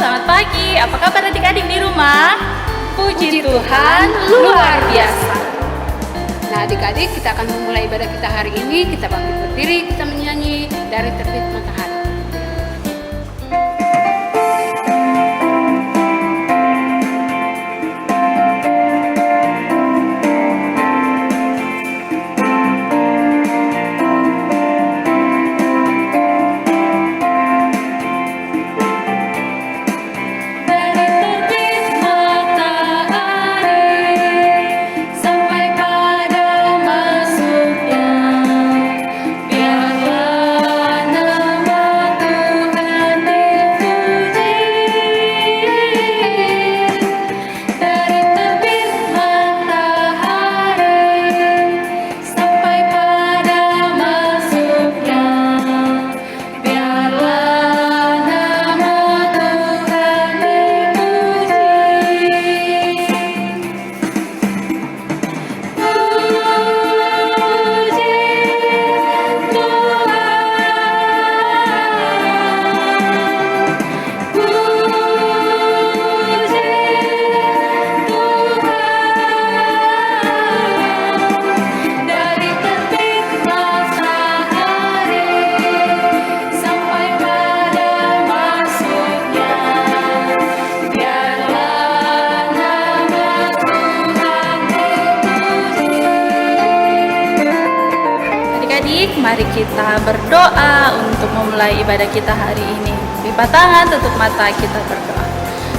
selamat pagi. Apa kabar adik-adik di rumah? Puji Tuhan, luar biasa. Nah adik-adik, kita akan memulai ibadah kita hari ini. Kita bangkit berdiri, kita menyanyi dari terbit matahari. Mari kita berdoa untuk memulai ibadah kita hari ini. Lipat tangan, tutup mata, kita berdoa.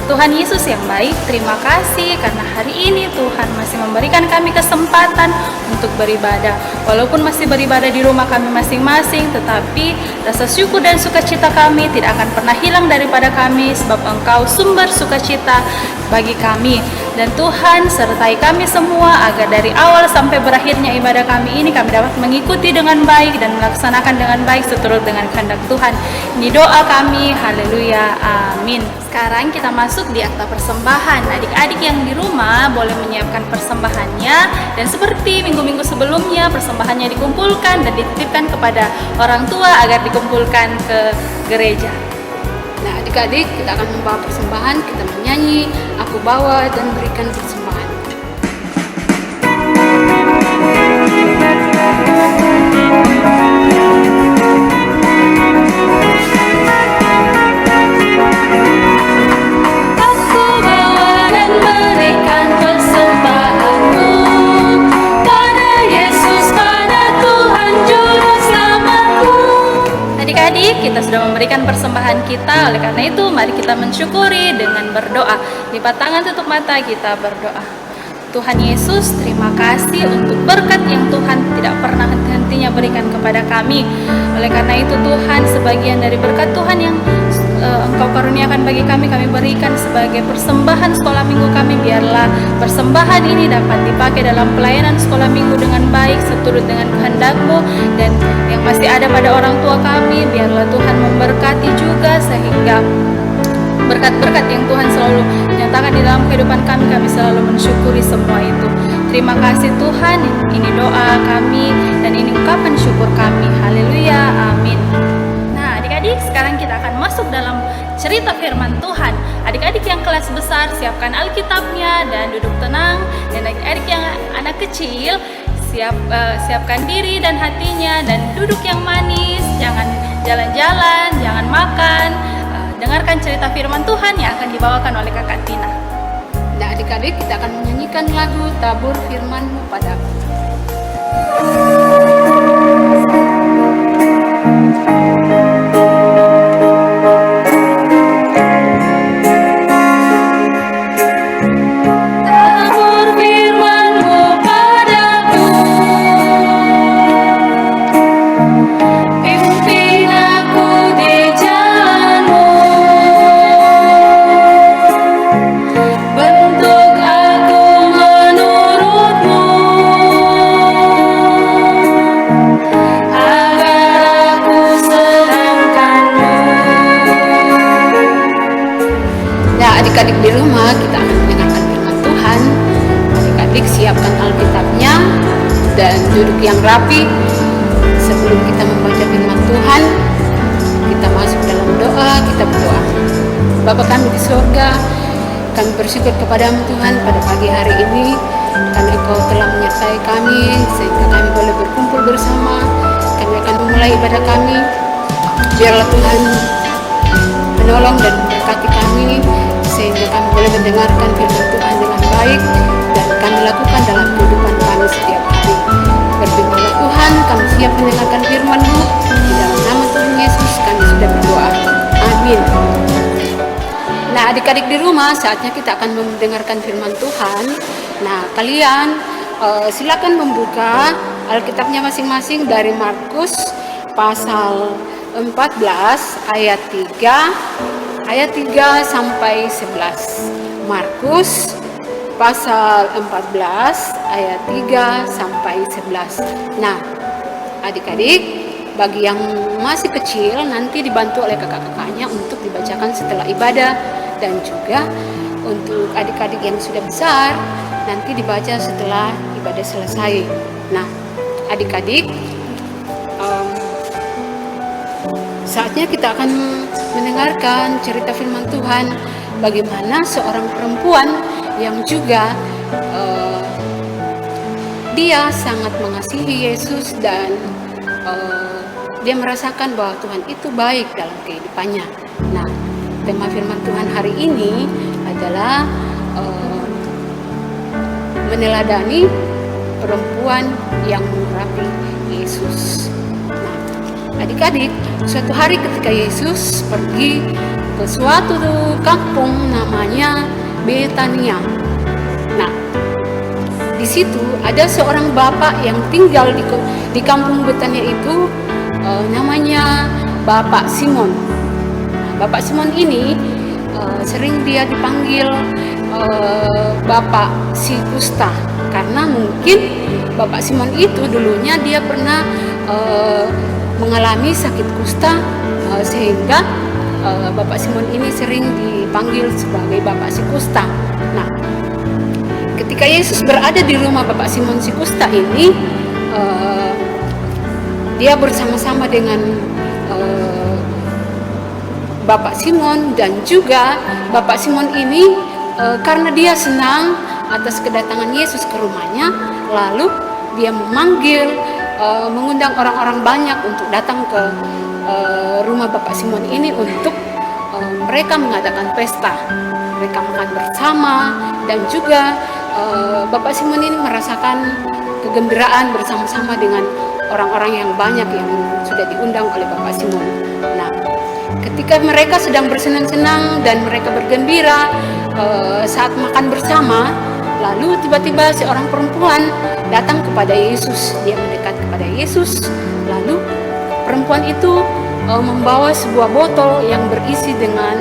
Tuhan Yesus yang baik, terima kasih karena hari ini Tuhan masih memberikan kami kesempatan untuk beribadah. Walaupun masih beribadah di rumah kami masing-masing, tetapi rasa syukur dan sukacita kami tidak akan pernah hilang daripada kami, sebab Engkau sumber sukacita bagi kami. Dan Tuhan sertai kami semua agar dari awal sampai berakhirnya ibadah kami ini kami dapat mengikuti dengan baik dan melaksanakan dengan baik seturut dengan kehendak Tuhan. Ini doa kami, haleluya, amin. Sekarang kita masuk di akta persembahan. Adik-adik yang di rumah boleh menyiapkan persembahannya, dan seperti minggu-minggu sebelumnya persembahannya dikumpulkan dan dititipkan kepada orang tua agar dikumpulkan ke gereja. Nah adik-adik, kita akan membawa persembahan, kita menyanyi, aku bawa dan berikan persembahan. Kita sudah memberikan persembahan kita, oleh karena itu mari kita mensyukuri dengan berdoa. Lipat tangan, tutup mata, kita berdoa. Tuhan Yesus, terima kasih untuk berkat yang Tuhan tidak pernah henti-hentinya berikan kepada kami. Oleh karena itu Tuhan, sebagian dari berkat Tuhan yang Engkau karuniakan bagi kami berikan sebagai persembahan sekolah minggu kami. Biarlah persembahan ini dapat dipakai dalam pelayanan sekolah minggu dengan baik, seturut dengan kehendak-Mu, dan yang masih ada pada orang tua kami, biarlah Tuhan memberkati juga, sehingga berkat-berkat yang Tuhan selalu nyatakan di dalam kehidupan kami selalu mensyukuri semua itu. Terima kasih Tuhan, ini doa kami dan ini ungkapan syukur kami. Haleluya, amin. Nah adik-adik, sekarang kita akan masuk dalam cerita firman Tuhan. Adik-adik yang kelas besar, siapkan Alkitabnya dan duduk tenang. Dan adik-adik yang anak kecil, siapkan diri dan hatinya dan duduk yang manis. Jangan jalan-jalan, jangan makan. Dengarkan cerita firman Tuhan yang akan dibawakan oleh Kakak Tina. Nah adik-adik, kita akan menyanyikan lagu Tabur Firman-Mu Padaku. Adik-adik di rumah, kita akan mendengarkan firman Tuhan. Adik-adik siapkan Alkitabnya dan duduk yang rapi. Sebelum kita membaca firman Tuhan, kita masuk dalam doa, kita berdoa. Bapa kami di surga, kami bersyukur kepadamu Tuhan pada pagi hari ini, karena Engkau telah menyertai kami sehingga kami boleh berkumpul bersama. Kami akan memulai ibadah kami. Biarlah Tuhan menolong dan memberkati kami sehingga kami boleh mendengarkan firman Tuhan dengan baik dan kami lakukan dalam kehidupan kami setiap hari. Berfirmanlah Tuhan, kami siap mendengarkan firman-Mu. Di dalam nama Tuhan Yesus kami sudah berdoa. Amin. Nah, adik-adik di rumah, saatnya kita akan mendengarkan firman Tuhan. Nah, kalian silakan membuka Alkitabnya masing-masing dari Markus pasal 14 ayat 3 sampai 11. Markus pasal 14 ayat 3 sampai 11. Nah, adik-adik, bagi yang masih kecil nanti dibantu oleh kakak-kakaknya untuk dibacakan setelah ibadah, dan juga untuk adik-adik yang sudah besar nanti dibaca setelah ibadah selesai. Nah, adik-adik, saatnya kita akan mendengarkan cerita firman Tuhan bagaimana seorang perempuan yang juga dia sangat mengasihi Yesus dan dia merasakan bahwa Tuhan itu baik dalam kehidupannya. Nah, tema firman Tuhan hari ini adalah meneladani perempuan yang mengurapi Yesus. Nah, adik-adik, suatu hari ketika Yesus pergi ke suatu kampung namanya Betania. Nah, di situ ada seorang bapak yang tinggal di kampung Betania itu, namanya Bapak Simon. Nah, Bapak Simon ini sering dia dipanggil Bapak si Kusta, karena mungkin Bapak Simon itu dulunya dia pernah mengalami sakit kusta, sehingga Bapak Simon ini sering dipanggil sebagai Bapak si Kusta. Nah, ketika Yesus berada di rumah Bapak Simon si Kusta ini, dia bersama-sama dengan Bapak Simon, dan juga Bapak Simon ini karena dia senang atas kedatangan Yesus ke rumahnya, lalu dia mengundang orang-orang banyak untuk datang ke rumah Bapak Simon ini untuk mereka mengadakan pesta, mereka makan bersama, dan juga Bapak Simon ini merasakan kegembiraan bersama-sama dengan orang-orang yang banyak yang sudah diundang oleh Bapak Simon. Nah, ketika mereka sedang bersenang-senang dan mereka bergembira saat makan bersama, lalu tiba-tiba seorang perempuan datang kepada Yesus. Dia mendekat kepada Yesus, lalu perempuan itu membawa sebuah botol yang berisi dengan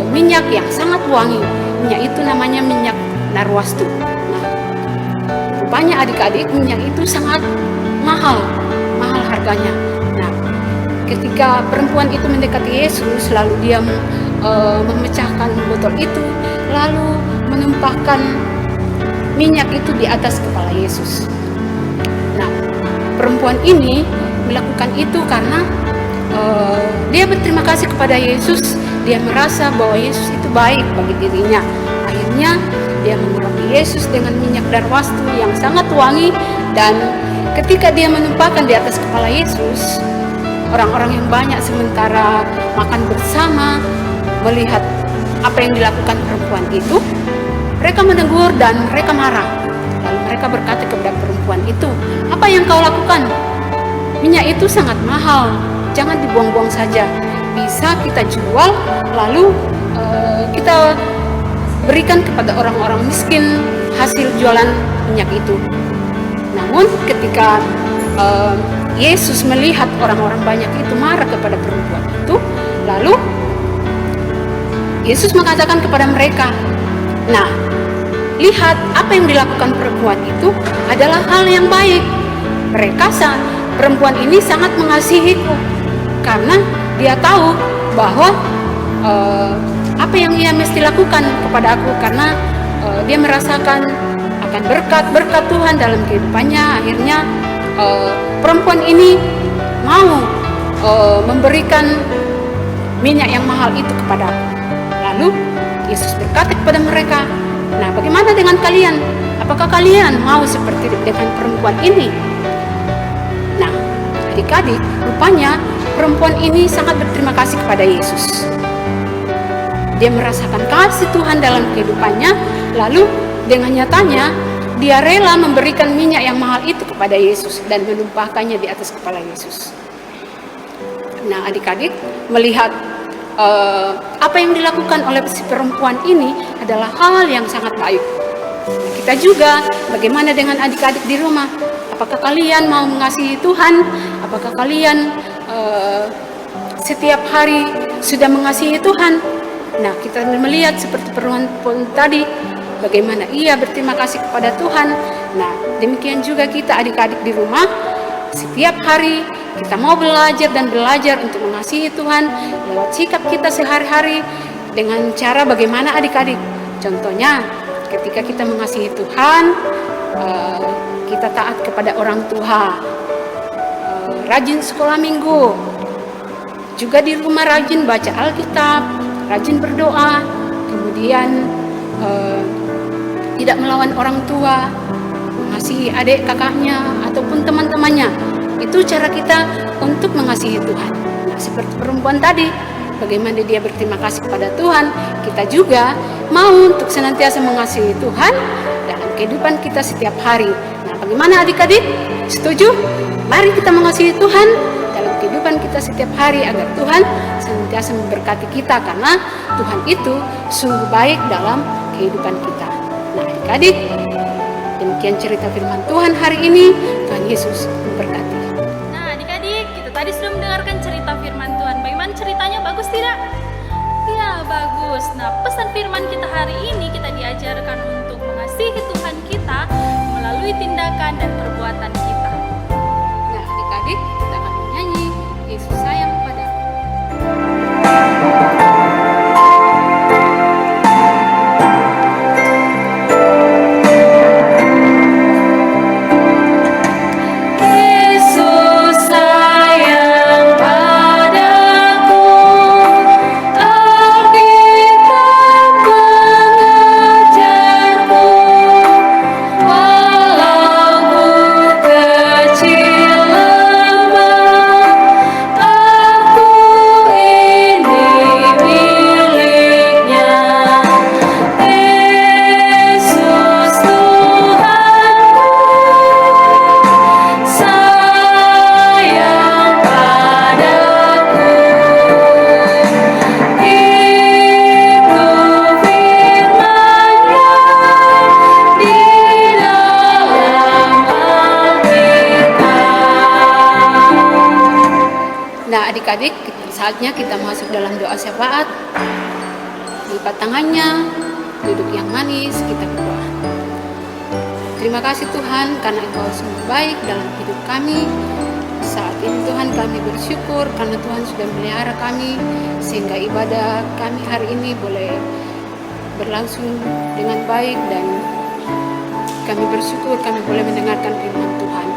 minyak yang sangat wangi. Minyak itu namanya minyak narwastu. Nah, rupanya adik-adik, minyak itu sangat mahal harganya. Nah, ketika perempuan itu mendekati Yesus, lalu dia memecahkan botol itu, lalu menumpahkan minyak itu di atas kepala Yesus. Nah, perempuan ini melakukan itu karena dia berterima kasih kepada Yesus. Dia merasa bahwa Yesus itu baik bagi dirinya. Akhirnya dia mengurapi Yesus dengan minyak narwastu yang sangat wangi, dan ketika dia menumpahkan di atas kepala Yesus, orang-orang yang banyak sementara makan bersama melihat apa yang dilakukan perempuan itu, mereka menegur dan mereka marah. Lalu mereka berkata kepada perempuan itu, "Apa yang kau lakukan? Minyak itu sangat mahal, jangan dibuang-buang saja. Bisa kita jual, lalu kita berikan kepada orang-orang miskin hasil jualan minyak itu." Namun ketika Yesus melihat orang-orang banyak itu marah kepada perempuan itu, lalu Yesus mengatakan kepada mereka, "Nah, lihat apa yang dilakukan perempuan itu adalah hal yang baik. Perempuan ini sangat mengasihiku karena dia tahu bahwa apa yang ia mesti lakukan kepada aku, karena dia merasakan akan berkat Tuhan dalam kehidupannya. Akhirnya perempuan ini mau memberikan minyak yang mahal itu kepada aku." Lalu Yesus berkata kepada mereka, "Nah, bagaimana dengan kalian? Apakah kalian mau seperti dengan perempuan ini?" Nah, adik-adik, rupanya perempuan ini sangat berterima kasih kepada Yesus. Dia merasakan kasih Tuhan dalam kehidupannya, lalu dengan nyatanya dia rela memberikan minyak yang mahal itu kepada Yesus dan menumpahkannya di atas kepala Yesus. Nah, adik-adik melihat apa yang dilakukan oleh si perempuan ini adalah hal yang sangat baik. Kita juga, bagaimana dengan adik-adik di rumah? Apakah kalian mau mengasihi Tuhan? Apakah kalian setiap hari sudah mengasihi Tuhan? Nah, kita melihat seperti perempuan tadi, bagaimana ia berterima kasih kepada Tuhan. Nah, demikian juga kita adik-adik di rumah, setiap hari kita mau belajar dan belajar untuk mengasihi Tuhan lewat sikap kita sehari-hari dengan cara bagaimana adik-adik. Contohnya, ketika kita mengasihi Tuhan, kita taat kepada orang tua, rajin sekolah minggu, juga di rumah rajin baca Alkitab, rajin berdoa, kemudian tidak melawan orang tua, mengasihi adik kakaknya ataupun teman-temannya. Itu cara kita untuk mengasihi Tuhan. Nah, seperti perempuan tadi, bagaimana dia berterima kasih kepada Tuhan, kita juga mau untuk senantiasa mengasihi Tuhan dalam kehidupan kita setiap hari. Nah, bagaimana adik-adik? Setuju? Mari kita mengasihi Tuhan dalam kehidupan kita setiap hari agar Tuhan senantiasa memberkati kita, karena Tuhan itu sungguh baik dalam kehidupan kita. Nah, adik-adik, demikian cerita firman Tuhan hari ini. Tuhan Yesus memberkati. Nah, adik-adik, kita tadi sudah mendengarkan cerita firman Tuhan. Bagaimana ceritanya? Bagus tidak? Ya, bagus. Nah, pesan firman kita hari ini, kita diajarkan untuk mengasihi Tuhan kita melalui tindakan dan perbuatan kita. Nah, adik-adik, kita akan menyanyi Yesus sayang padaku. Adik-adik, saatnya kita masuk dalam doa syafaat. Lipat tangannya, duduk yang manis, kita berdoa. Terima kasih Tuhan, karena Engkau sungguh baik dalam hidup kami. Saat ini Tuhan, kami bersyukur karena Tuhan sudah melihara kami, sehingga ibadah kami hari ini boleh berlangsung dengan baik, dan kami bersyukur kami boleh mendengarkan firman Tuhan.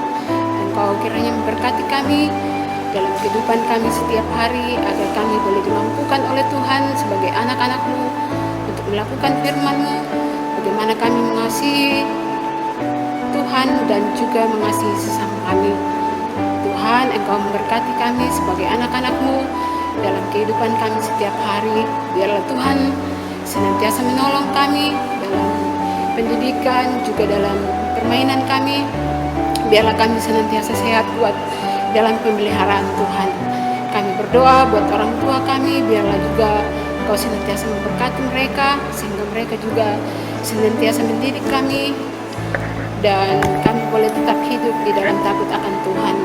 Engkau kiranya memberkati kami dalam kehidupan kami setiap hari, agar kami boleh dimampukan oleh Tuhan sebagai anak-anak-Mu untuk melakukan firman-Mu, bagaimana kami mengasihi Tuhan dan juga mengasihi sesama kami. Tuhan, Engkau memberkati kami sebagai anak-anak-Mu dalam kehidupan kami setiap hari. Biarlah Tuhan senantiasa menolong kami dalam pendidikan, juga dalam permainan kami. Biarlah kami senantiasa sehat, kuat dalam pemeliharaan Tuhan. Kami berdoa buat orang tua kami, biarlah juga Engkau senantiasa memberkati mereka, sehingga mereka juga senantiasa mendidik kami, dan kami boleh tetap hidup di dalam takut akan Tuhan.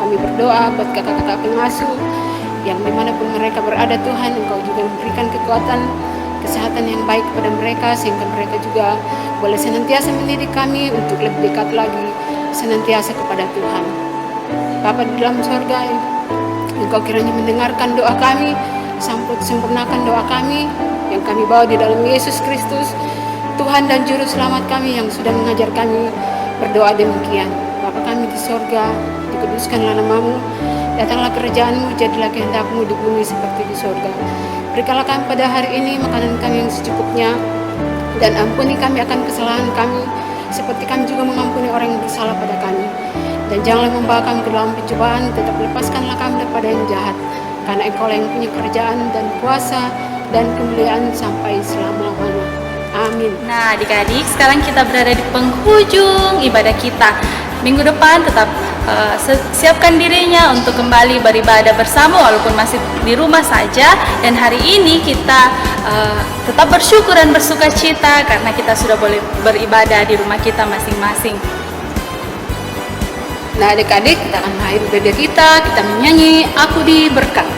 Kami berdoa buat kakak-kakak pengasuh yang dimanapun mereka berada, Tuhan, Engkau juga memberikan kekuatan, kesehatan yang baik kepada mereka, sehingga mereka juga boleh senantiasa mendidik kami untuk lebih dekat lagi senantiasa kepada Tuhan. Bapa di dalam sorga, Engkau kiranya mendengarkan doa kami, sempurnakan doa kami yang kami bawa di dalam Yesus Kristus, Tuhan dan Juru Selamat kami yang sudah mengajar kami berdoa demikian. Bapa kami di sorga, dikuduskanlah nama-Mu, Datanglah kerajaan-Mu, jadilah kehendak-Mu di bumi seperti di surga. Berikanlah kami pada hari ini makanan kami yang secukupnya, dan ampuni kami akan kesalahan kami, seperti kami juga mengampuni orang yang bersalah pada kami. Dan janganlah membawa kami ke dalam pencobaan, tetapi lepaskanlah kami daripada yang jahat. Karena Engkau yang punya kerajaan dan kuasa dan kemuliaan sampai selama-lamanya. Amin. Nah, adik-adik, sekarang kita berada di penghujung ibadah kita. Minggu depan tetap siapkan dirinya untuk kembali beribadah bersama walaupun masih di rumah saja. Dan hari ini kita tetap bersyukur dan bersuka cita karena kita sudah boleh beribadah di rumah kita masing-masing. Nah adik-adik, kita akan mengakhiri ibadah kita menyanyi Aku Diberkati.